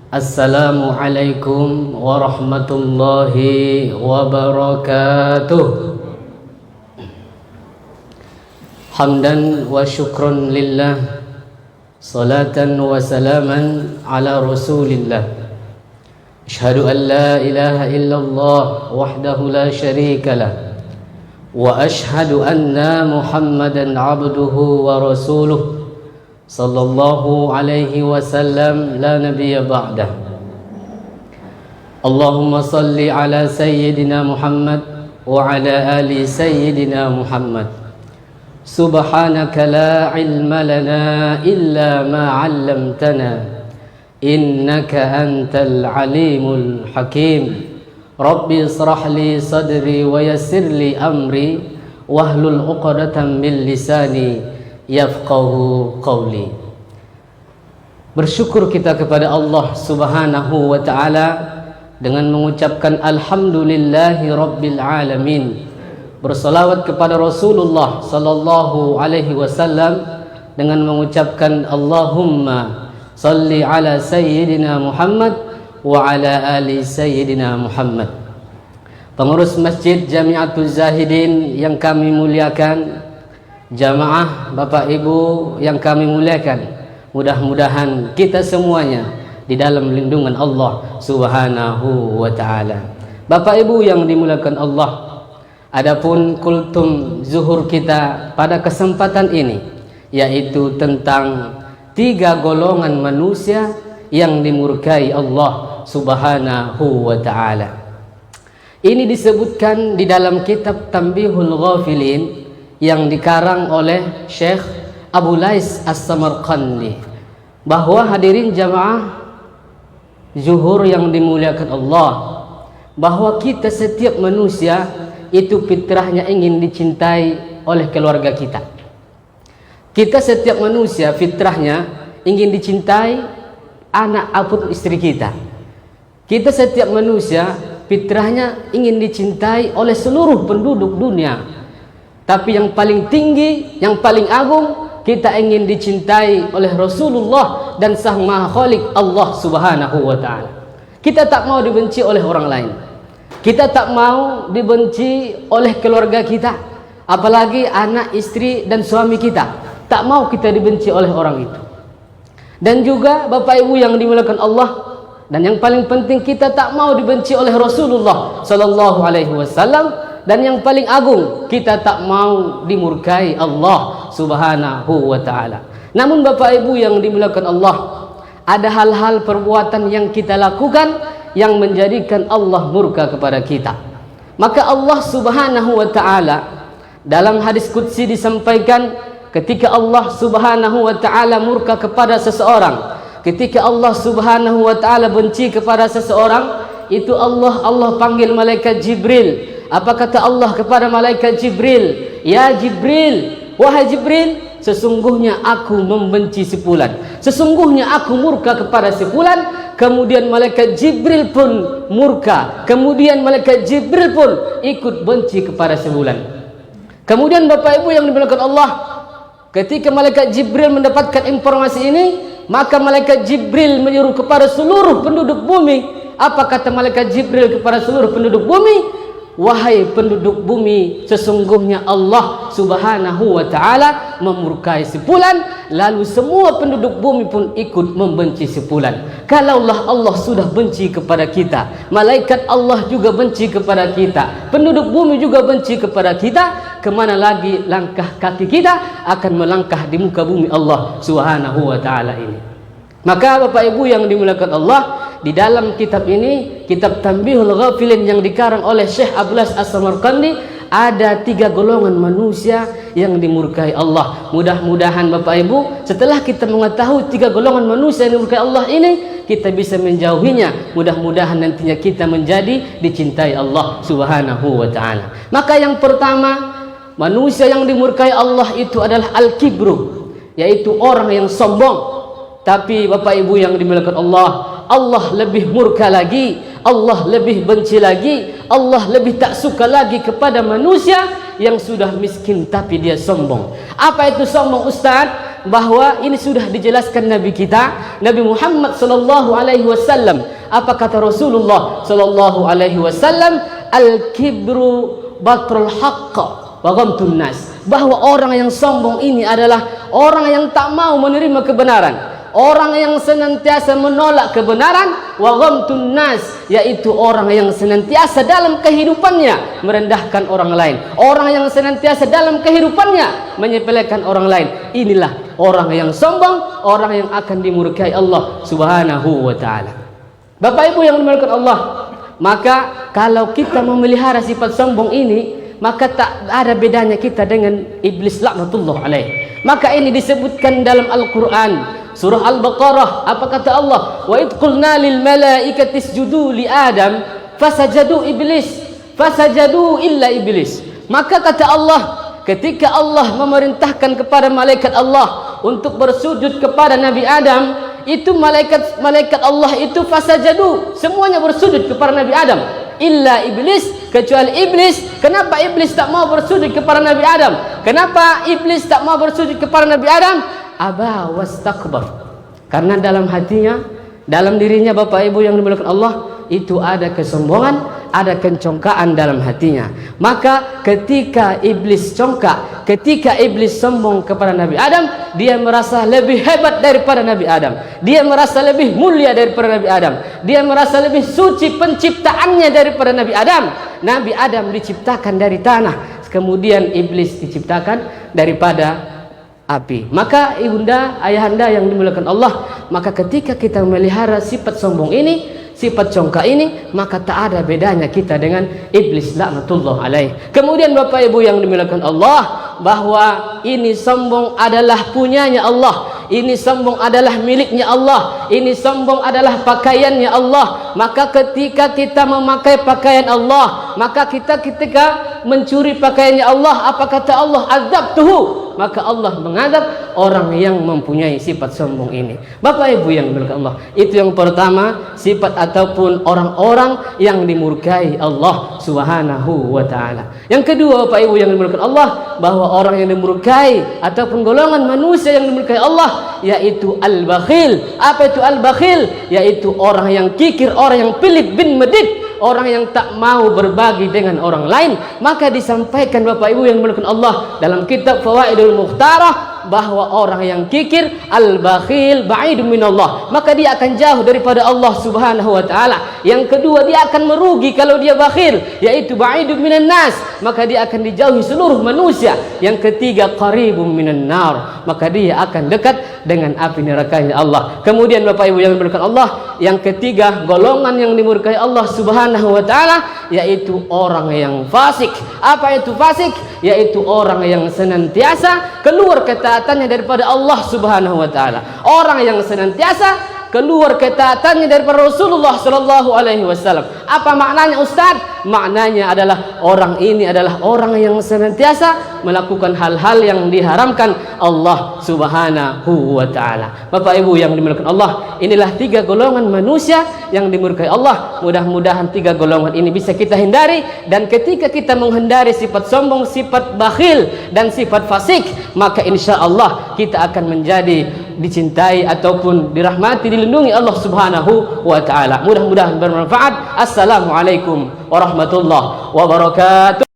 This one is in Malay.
Assalamualaikum warahmatullahi wabarakatuh. Hamdan wa syukran lillah, salatan wa salaman ala rasulillah. Asyhadu an la ilaha illallah wahdahu la syarika lah, wa asyhadu anna Muhammadan abduhu wa rasuluh sallallahu alaihi wasallam la nabiyya ba'dah. Allahumma salli ala sayyidina Muhammad wa ala ali sayyidina Muhammad. Subhanaka la ilma lana illa ma 'allamtana innaka antal alimul hakim. Rabbi israh li sadri wa yassir li amri wahlul 'uqdatam min lisani yafqahu qawli. Bersyukur kita kepada Allah Subhanahu wa ta'ala dengan mengucapkan alhamdulillahi rabbil alamin. Bersalawat kepada Rasulullah sallallahu alaihi wasallam dengan mengucapkan Allahumma salli ala sayyidina Muhammad wa ala ali sayyidina Muhammad. Pengurus Masjid Jamiatul Zahidin yang kami muliakan, jamaah Bapak Ibu yang kami muliakan, mudah-mudahan kita semuanya di dalam lindungan Allah Subhanahu wa ta'ala. Bapak Ibu yang dimuliakan Allah, adapun kultum zuhur kita pada kesempatan ini yaitu tentang 3 golongan manusia yang dimurkai Allah Subhanahu wa ta'ala. Ini disebutkan di dalam kitab Tanbihul Ghafilin yang dikarang oleh Syekh Abu Lais As-Samarqandi, bahwa hadirin jamaah zuhur yang dimuliakan Allah, bahwa kita setiap manusia itu fitrahnya ingin dicintai oleh keluarga kita. Kita setiap manusia fitrahnya ingin dicintai anak ataupun istri kita. Kita setiap manusia fitrahnya ingin dicintai oleh seluruh penduduk dunia. Tapi yang paling tinggi, yang paling agung, kita ingin dicintai oleh Rasulullah dan Sang Maha Khalik Allah Subhanahu wa ta'ala. Kita tak mau dibenci oleh orang lain. Kita tak mau dibenci oleh keluarga kita, apalagi anak, istri dan suami kita. Tak mau kita dibenci oleh orang itu. Dan juga Bapak Ibu yang dimuliakan Allah, dan yang paling penting kita tak mau dibenci oleh Rasulullah sallallahu alaihi wasallam. Dan yang paling agung, kita tak mau dimurkai Allah Subhanahu wa ta'ala. Namun Bapak Ibu yang dimuliakan Allah, ada hal-hal perbuatan yang kita lakukan yang menjadikan Allah murka kepada kita. Maka Allah Subhanahu wa ta'ala dalam hadis qudsi disampaikan, ketika Allah Subhanahu wa ta'ala murka kepada seseorang, ketika Allah Subhanahu wa ta'ala benci kepada seseorang, itu Allah panggil malaikat Jibril. Apa kata Allah kepada malaikat Jibril? Ya Jibril, wahai Jibril, sesungguhnya aku membenci si fulan, sesungguhnya aku murka kepada si fulan. Kemudian malaikat Jibril pun murka, kemudian malaikat Jibril pun ikut benci kepada si fulan. Kemudian Bapak Ibu yang dimuliakan Allah, ketika malaikat Jibril mendapatkan informasi ini, maka malaikat Jibril menyuruh kepada seluruh penduduk bumi. Apa kata malaikat Jibril kepada seluruh penduduk bumi? Wahai penduduk bumi, sesungguhnya Allah Subhanahu wa ta'ala memurkai si fulan. Lalu semua penduduk bumi pun ikut membenci si fulan. Kalaulah Allah sudah benci kepada kita, malaikat Allah juga benci kepada kita, penduduk bumi juga benci kepada kita, kemana lagi langkah kaki kita akan melangkah di muka bumi Allah Subhanahu wa ta'ala ini. Maka Bapak Ibu yang dimuliakan Allah, di dalam kitab ini, kitab Tanbihul Ghafilin yang dikarang oleh Syekh Abu Lais As-Samarqandi, ada 3 golongan manusia yang dimurkai Allah. Mudah-mudahan Bapak Ibu, setelah kita mengetahui 3 golongan manusia yang dimurkai Allah ini, kita bisa menjauhinya. Mudah-mudahan nantinya kita menjadi dicintai Allah Subhanahu wa ta'ala. Maka yang pertama, manusia yang dimurkai Allah itu adalah al-kibru, yaitu orang yang sombong. Tapi Bapak Ibu yang dimuliakan Allah, Allah lebih murka lagi, Allah lebih benci lagi, Allah lebih tak suka lagi kepada manusia yang sudah miskin tapi dia sombong. Apa itu sombong, Ustaz? bahwa ini sudah dijelaskan Nabi kita, Nabi Muhammad sallallahu alaihi wasallam. Apa kata Rasulullah sallallahu alaihi wasallam? Al-kibru batrul haqq wa ghamtun nas. Bahwa orang yang sombong ini adalah orang yang tak mau menerima kebenaran, orang yang senantiasa menolak kebenaran, wa ghamtun nas, yaitu orang yang senantiasa dalam kehidupannya merendahkan orang lain, orang yang senantiasa dalam kehidupannya menyepelekan orang lain. Inilah orang yang sombong, orang yang akan dimurkai Allah Subhanahu wa taala. Bapak Ibu yang dimuliakan Allah, maka kalau kita memelihara sifat sombong ini, maka tak ada bedanya kita dengan iblis laknatullah alaih. Maka ini disebutkan dalam Al-Quran surah Al-Baqarah. Apa kata Allah? Wa idh qulna lil malaikati isjudu li Adam fasajadu illa iblis. Maka kata Allah, ketika Allah memerintahkan kepada malaikat Allah untuk bersujud kepada Nabi Adam, itu malaikat Allah itu fasajadu, semuanya bersujud kepada Nabi Adam, illa iblis, kecuali iblis. Kenapa iblis tak mau bersujud kepada Nabi Adam? Kenapa iblis tak mau bersujud kepada Nabi Adam? Aba wastakbar. Karena dalam hatinya, dalam dirinya, Bapak Ibu yang dimuliakan Allah, itu ada kesombongan, ada kencongkaan dalam hatinya. Maka ketika iblis congkak, ketika iblis sombong kepada Nabi Adam, dia merasa lebih hebat daripada Nabi Adam, dia merasa lebih mulia daripada Nabi Adam, dia merasa lebih suci penciptaannya daripada Nabi Adam. Nabi Adam diciptakan dari tanah, kemudian iblis diciptakan daripada api. Maka ibunda, ayahanda yang dimuliakan Allah, maka ketika kita memelihara sifat sombong ini, sifat congkak ini, maka tak ada bedanya kita dengan iblis laknatullah alaih. Kemudian Bapak Ibu yang dimuliakan Allah, bahwa ini sombong adalah punyanya Allah, ini sombong adalah miliknya Allah, ini sombong adalah pakaiannya Allah. Maka ketika kita memakai pakaian Allah, maka kita ketika mencuri pakaiannya Allah, apa kata Allah? Azabtuhu. Maka Allah mengadab orang yang mempunyai sifat sombong ini. Bapak Ibu yang dimuliakan Allah, itu yang pertama, sifat ataupun orang-orang yang dimurkai Allah Subhanahu wa taala. Yang kedua, Bapak Ibu yang dimuliakan Allah, bahwa orang yang dimurkai ataupun golongan manusia yang dimurkai Allah, yaitu al-bakhil. Apa itu al-bakhil? Yaitu orang yang kikir, orang yang pilih bin medit, orang yang tak mau berbagi dengan orang lain. Maka disampaikan Bapak Ibu yang dimuliakan Allah dalam kitab Fawaidul Mukhtarah, bahwa orang yang kikir, al-bakhil ba'idun minallah, maka dia akan jauh daripada Allah Subhanahu wa taala. Yang kedua, dia akan merugi kalau dia bakhil, yaitu ba'idun minan nas, maka dia akan dijauhi seluruh manusia. Yang ketiga, qaribun minan nar, maka dia akan dekat dengan api nerakanya Allah. Kemudian Bapak Ibu yang dimuliakan Allah, yang ketiga, golongan yang dimurkai Allah Subhanahu wa taala, yaitu orang yang fasik. Apa itu fasik? Yaitu orang yang senantiasa keluar ketaatannya daripada Allah Subhanahu wa taala, orang yang senantiasa keluar ketaatannya daripada Rasulullah sallallahu alaihi wasallam. Apa maknanya, Ustaz? Maknanya adalah orang ini adalah orang yang senantiasa melakukan hal-hal yang diharamkan Allah Subhanahu wa taala. Bapak Ibu yang dimuliakan Allah, inilah tiga golongan manusia yang dimurkai Allah. Mudah-mudahan tiga golongan ini bisa kita hindari, dan ketika kita menghindari sifat sombong, sifat bakhil, dan sifat fasik, maka insya Allah kita akan menjadi dicintai ataupun dirahmati, dilindungi Allah Subhanahu wa taala. Mudah-mudahan bermanfaat. Assalamualaikum warahmatullahi wabarakatuh.